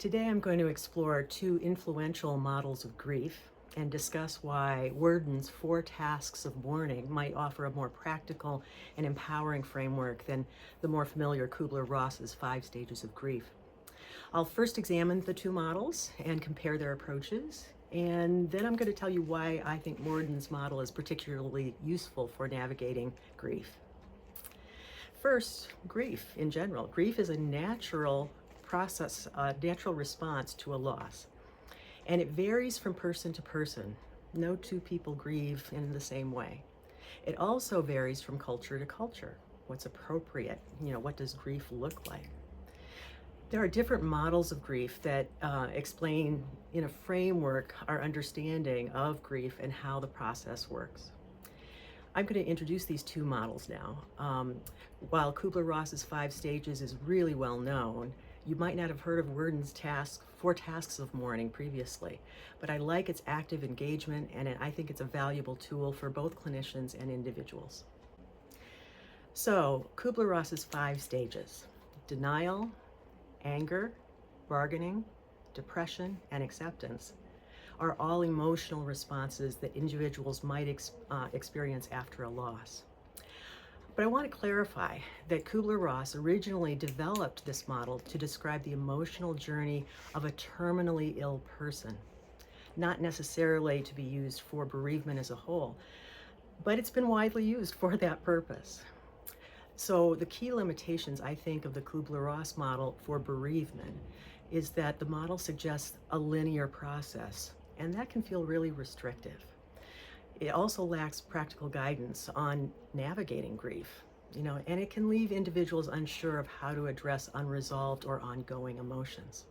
Today I'm going to explore two influential models of grief and discuss why Worden's 4 tasks of mourning might offer a more practical and empowering framework than the more familiar Kubler-Ross's 5 stages of grief. I'll first examine the two models and compare their approaches, and then I'm going to tell you why I think Worden's model is particularly useful for navigating grief. First, grief in general. Grief is a natural process, a natural response to a loss, and it varies from person to person. No two people grieve in the same way. It also varies from culture to culture. What's appropriate? What does grief look like? There are different models of grief that explain in a framework our understanding of grief and how the process works. I'm going to introduce these two models now. While Kubler-Ross's 5 stages is really well known, you might not have heard of Worden's 4 tasks of mourning previously, but I like its active engagement, and I think it's a valuable tool for both clinicians and individuals. So, Kubler-Ross's 5 stages: denial, anger, bargaining, depression, and acceptance are all emotional responses that individuals might experience after a loss. But I want to clarify that Kubler-Ross originally developed this model to describe the emotional journey of a terminally ill person, not necessarily to be used for bereavement as a whole, but it's been widely used for that purpose. So the key limitations, I think, of the Kubler-Ross model for bereavement is that the model suggests a linear process, and that can feel really restrictive. It also lacks practical guidance on navigating grief, and it can leave individuals unsure of how to address unresolved or ongoing emotions.